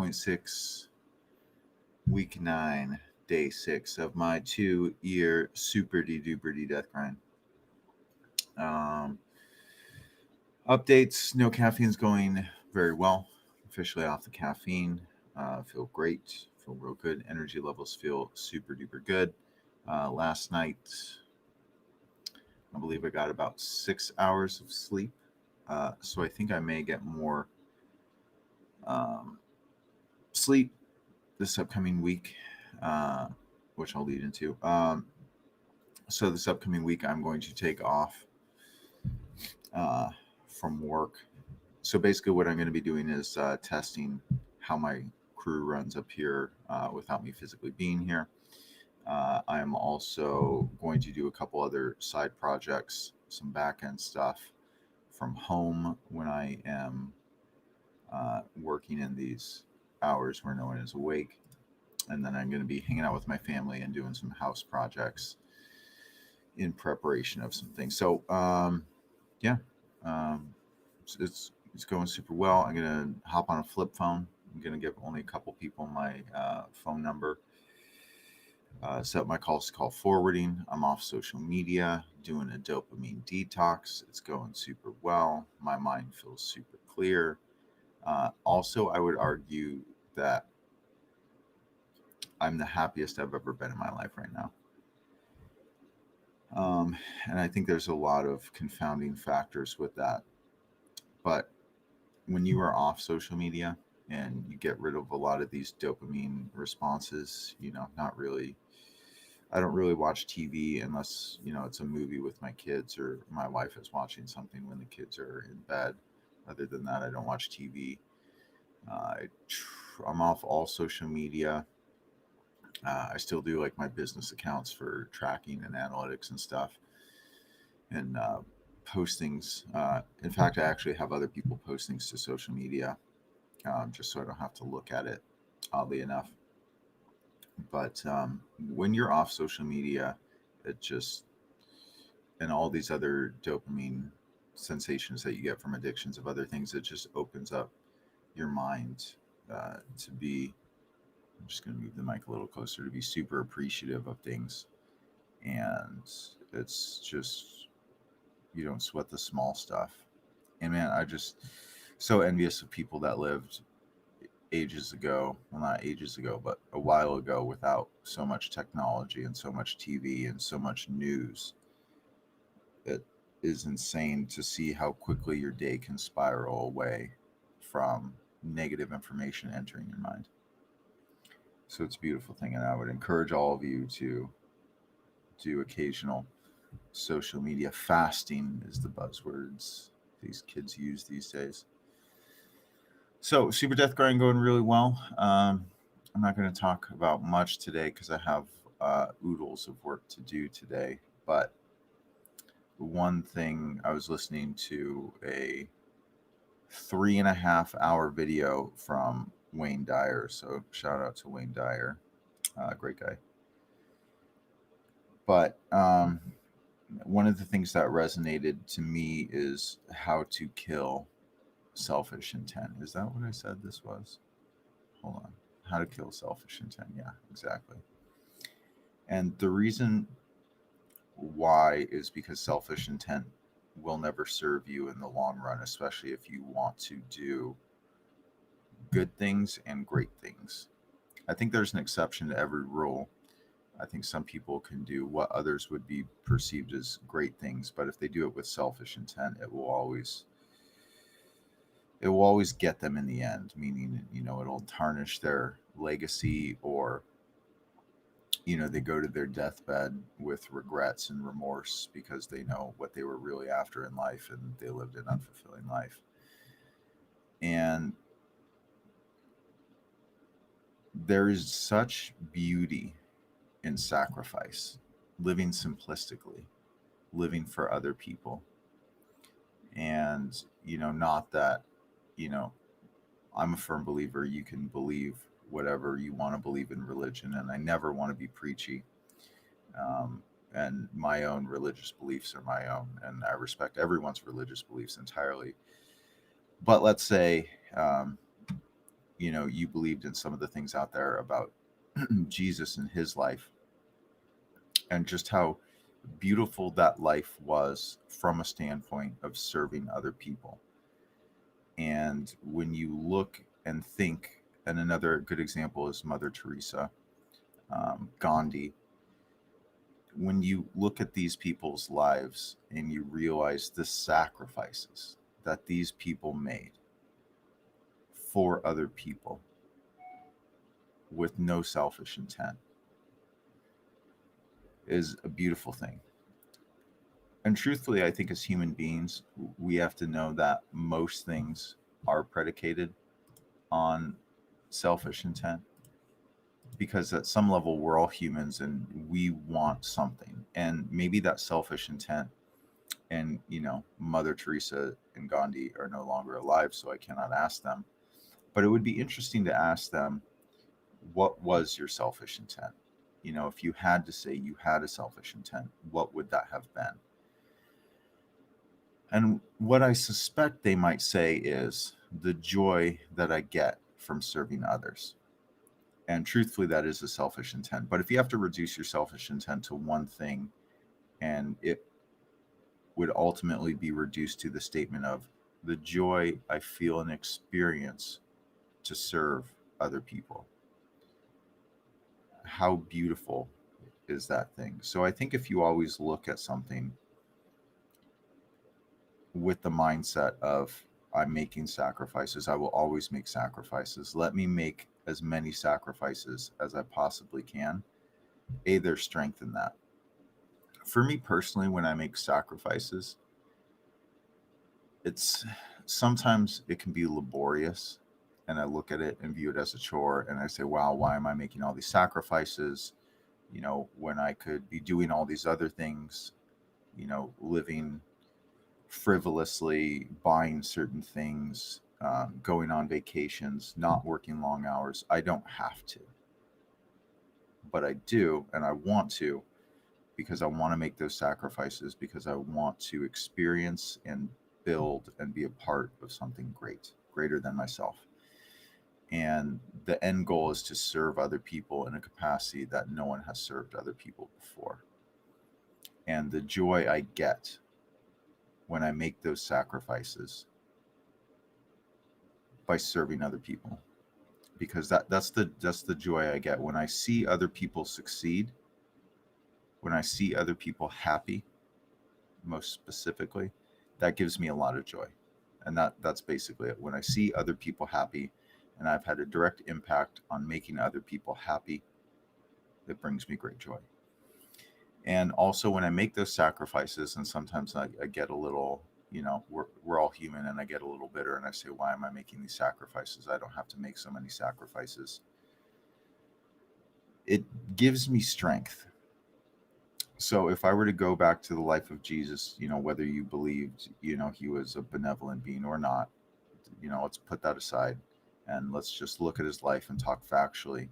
1.6, week 9, day 6 of my 2 year super duper death grind. Um, Updates: no caffeine's going very well. Officially off the caffeine. Feel great. Feel real good. Energy levels feel super duper good. Last night, I believe I got about 6 hours of sleep. So I think I may get more um, sleep this upcoming week, uh, which I'll lead into. So this upcoming week, I'm going to take off uh, from work. So basically, what I'm going to be doing is testing how my crew runs up here without me physically being here. I am also going to do a couple other side projects, some back end stuff from home when I am working in these hours where no one is awake. And then I'm going to be hanging out with my family and doing some house projects in preparation of some things. So, yeah, um, it's going super well. I'm going to hop on a flip phone. I'm going to give only a couple people my phone number. Set up my calls to call forwarding. I'm off social media, doing a dopamine detox. It's going super well. My mind feels super clear. Also, I would argue that I'm the happiest I've ever been in my life right now. And I think there's a lot of confounding factors with that. But when you are off social media and you get rid of a lot of these dopamine responses, not really. I don't really watch TV unless, it's a movie with my kids or my wife is watching something when the kids are in bed. Other than that, I don't watch TV. I'm off all social media. I still do like my business accounts for tracking and analytics and stuff and post things. In fact, I actually have other people post things to social media just so I don't have to look at it, oddly enough. But when you're off social media, it just, and all these other dopamine sensations that you get from addictions of other things, it just opens up your mind to be, I'm just going to move the mic a little closer, to be super appreciative of things. And it's just, you don't sweat the small stuff. And man, I just so envious of people that lived ages ago, well, not ages ago, but a while ago, without so much technology and so much TV and so much news. It is insane to see how quickly your day can spiral away from negative information entering your mind. So it's a beautiful thing, and I would encourage all of you to do occasional social media fasting, is the buzzwords these kids use these days. So Super Death Grind going really well. I'm not going to talk about much today because I have oodles of work to do today. But one thing, I was listening to a 3.5 hour video from Wayne Dyer. So shout out to Wayne Dyer, great guy. But one of the things that resonated to me is how to kill selfish intent. Is that what I said this was? Hold on. How to kill selfish intent. Yeah, exactly. And the reason why is because selfish intent will never serve you in the long run, especially if you want to do good things and great things. I think there's an exception to every rule. I think some people can do what others would be perceived as great things, but if they do it with selfish intent, it will always get them in the end, meaning, it'll tarnish their legacy, or they go to their deathbed with regrets and remorse because they know what they were really after in life and they lived an unfulfilling life. And there is such beauty in sacrifice, living simplistically, living for other people. And, not that, you know, I'm a firm believer you can believe whatever you want to believe in religion, and I never want to be preachy. Um, and my own religious beliefs are my own, and I respect everyone's religious beliefs entirely. But let's say, um, you believed in some of the things out there about Jesus and his life, and just how beautiful that life was from a standpoint of serving other people. And when you look and think, and another good example is Mother Teresa, Gandhi, when you look at these people's lives and you realize the sacrifices that these people made for other people with no selfish intent, is a beautiful thing. And truthfully, I think as human beings, we have to know that most things are predicated on selfish intent, because at some level we're all humans and we want something. And maybe that selfish intent, and Mother Teresa and Gandhi are no longer alive, so I cannot ask them. But it would be interesting to ask them, what was your selfish intent? If you had to say you had a selfish intent, what would that have been? And what I suspect they might say is the joy that I get from serving others. And truthfully, that is a selfish intent. But if you have to reduce your selfish intent to one thing, and it would ultimately be reduced to the statement of the joy I feel and experience to serve other people. How beautiful is that thing? So I think if you always look at something with the mindset of I'm making sacrifices, I will always make sacrifices. Let me make as many sacrifices as I possibly can. There's strength in that. For me personally, when I make sacrifices, it's sometimes it can be laborious, and I look at it and view it as a chore, and I say, wow, why am I making all these sacrifices? When I could be doing all these other things, living frivolously, buying certain things, going on vacations, not working long hours. I don't have to, but I do, and I want to, because I want to make those sacrifices, because I want to experience and build and be a part of something greater than myself. And the end goal is to serve other people in a capacity that no one has served other people before. And the joy I get when I make those sacrifices by serving other people, because that's the joy I get when I see other people succeed, when I see other people happy, most specifically, that gives me a lot of joy. And that's basically it. When I see other people happy and I've had a direct impact on making other people happy, it brings me great joy. And also when I make those sacrifices, and sometimes I get a little, we're all human, and I get a little bitter and I say, why am I making these sacrifices? I don't have to make so many sacrifices. It gives me strength. So if I were to go back to the life of Jesus, whether you believed, he was a benevolent being or not, let's put that aside and let's just look at his life and talk factually.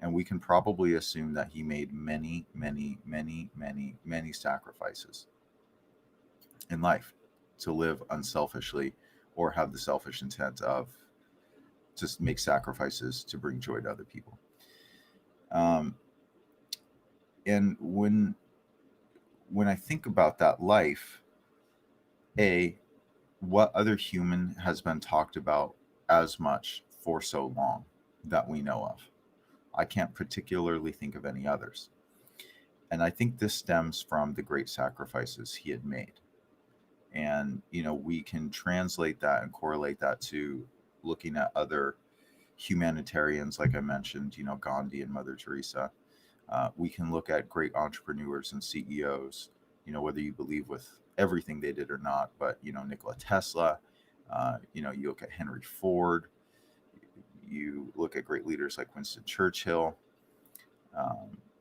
And we can probably assume that he made many, many, many, many, many sacrifices in life to live unselfishly, or have the selfish intent of just make sacrifices to bring joy to other people. And when I think about that life, what other human has been talked about as much for so long that we know of? I can't particularly think of any others. And I think this stems from the great sacrifices he had made. And, we can translate that and correlate that to looking at other humanitarians, like I mentioned, Gandhi and Mother Teresa. We can look at great entrepreneurs and CEOs, whether you believe with everything they did or not, but, Nikola Tesla, you look at Henry Ford, you look at great leaders like Winston Churchill,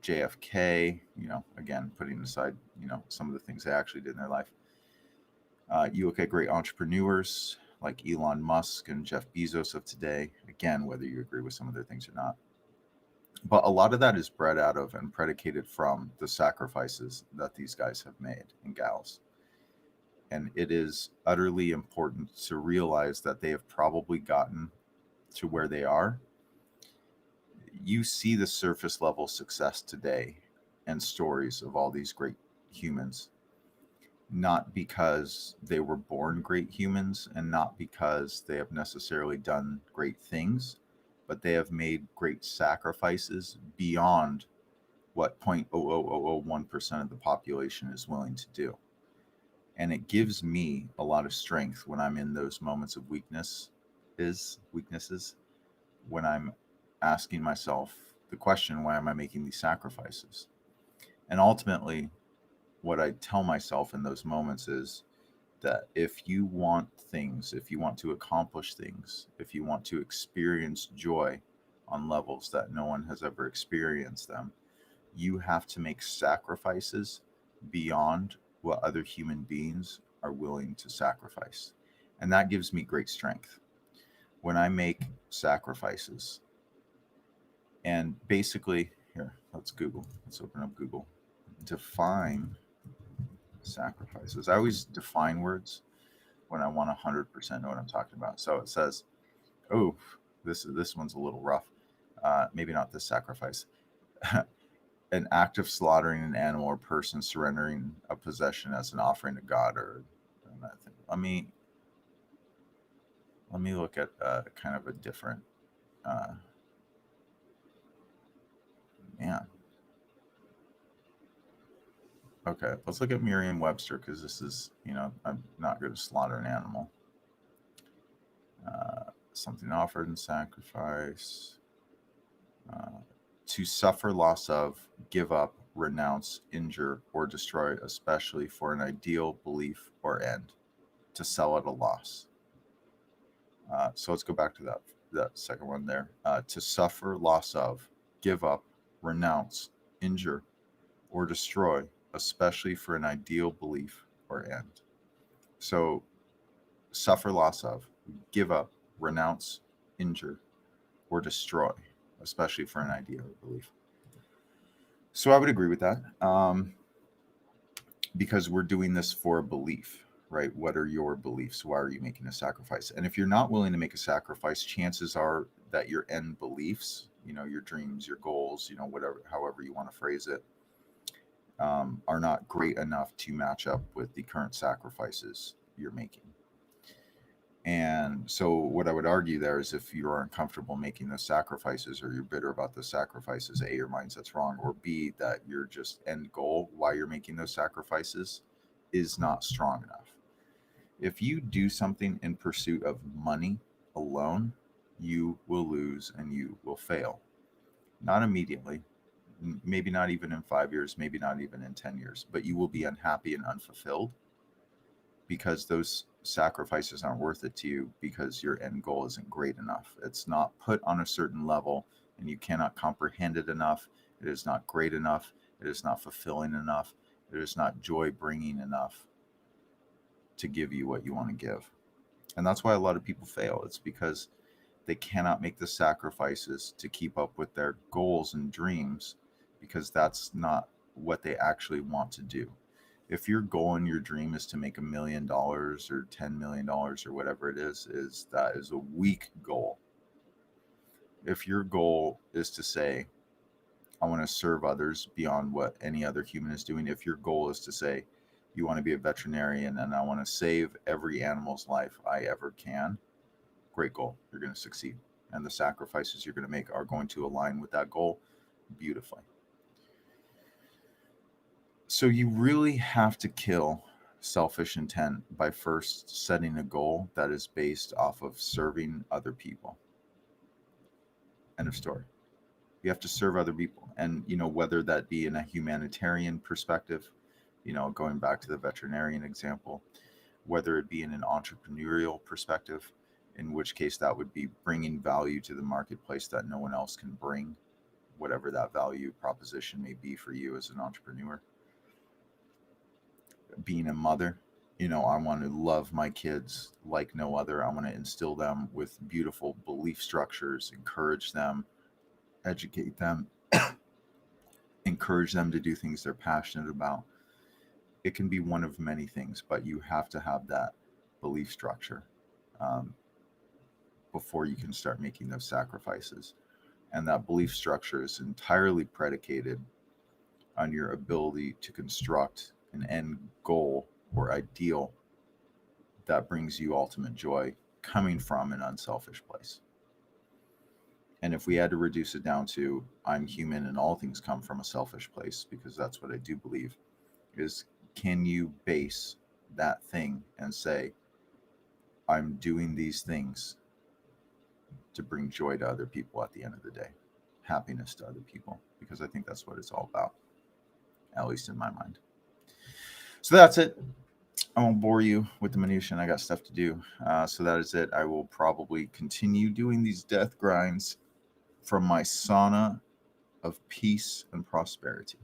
JFK, again, putting aside, some of the things they actually did in their life. You look at great entrepreneurs like Elon Musk and Jeff Bezos of today, again, whether you agree with some of their things or not. But a lot of that is bred out of and predicated from the sacrifices that these guys have made, and gals. And it is utterly important to realize that they have probably gotten to where they are, you see the surface level success today and stories of all these great humans, not because they were born great humans and not because they have necessarily done great things, but they have made great sacrifices beyond what 0.00001% of the population is willing to do. And it gives me a lot of strength when I'm in those moments of weaknesses, when I'm asking myself the question, why am I making these sacrifices? And ultimately, what I tell myself in those moments is that if you want things, if you want to accomplish things, if you want to experience joy on levels that no one has ever experienced them, you have to make sacrifices beyond what other human beings are willing to sacrifice. And that gives me great strength when I make sacrifices. And basically, here, let's open up Google. Define sacrifices. I always define words when I want 100% know what I'm talking about. So it says, oh, this one's a little rough. Maybe not this sacrifice. An act of slaughtering an animal or person, surrendering a possession as an offering to God, or let me look at kind of a different man. Okay, let's look at Merriam-Webster, because this is, I'm not going to slaughter an animal. Something offered in sacrifice. To suffer loss of, give up, renounce, injure, or destroy, especially for an ideal, belief, or end. To sell at a loss. So let's go back to that second one there. To suffer loss of, give up, renounce, injure, or destroy, especially for an ideal, belief, or end. So suffer loss of, give up, renounce, injure, or destroy, especially for an idea or belief. So I would agree with that, because we're doing this for a belief, right? What are your beliefs? Why are you making a sacrifice? And if you're not willing to make a sacrifice, chances are that your end beliefs, your dreams, your goals, whatever, however you want to phrase it, are not great enough to match up with the current sacrifices you're making. And so what I would argue there is, if you are uncomfortable making those sacrifices, or you're bitter about the sacrifices, A, your mindset's wrong, or B, that your just end goal, why you're making those sacrifices, is not strong enough. If you do something in pursuit of money alone, you will lose and you will fail. Not immediately, maybe not even in 5 years, maybe not even in 10 years, but you will be unhappy and unfulfilled, because those sacrifices aren't worth it to you, because your end goal isn't great enough. It's not put on a certain level and you cannot comprehend it enough. It is not great enough. It is not fulfilling enough. It is not joy bringing enough to give you what you want to give. And that's why a lot of people fail. It's because they cannot make the sacrifices to keep up with their goals and dreams, because that's not what they actually want to do. If your goal and your dream is to make $1 million or $10 million or whatever it is that is a weak goal. If your goal is to say, I want to serve others beyond what any other human is doing, if your goal is to say, you want to be a veterinarian and I want to save every animal's life I ever can, great goal. You're going to succeed. And the sacrifices you're going to make are going to align with that goal beautifully. So you really have to kill selfish intent by first setting a goal that is based off of serving other people. End of story. You have to serve other people. And, whether that be in a humanitarian perspective, going back to the veterinarian example, whether it be in an entrepreneurial perspective, in which case that would be bringing value to the marketplace that no one else can bring, whatever that value proposition may be for you as an entrepreneur. Being a mother, I want to love my kids like no other. I want to instill them with beautiful belief structures, encourage them, educate them, encourage them to do things they're passionate about. It can be one of many things, but you have to have that belief structure. before you can start making those sacrifices. And that belief structure is entirely predicated on your ability to construct an end goal or ideal that brings you ultimate joy coming from an unselfish place. And if we had to reduce it down to I'm human and all things come from a selfish place, because that's what I do believe, is can you base that thing and say, I'm doing these things to bring joy to other people at the end of the day, happiness to other people, because I think that's what it's all about, at least in my mind. So that's it. I won't bore you with the minutiae. I got stuff to do. So that is it. I will probably continue doing these death grinds from my sauna of peace and prosperity.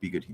Be good, human.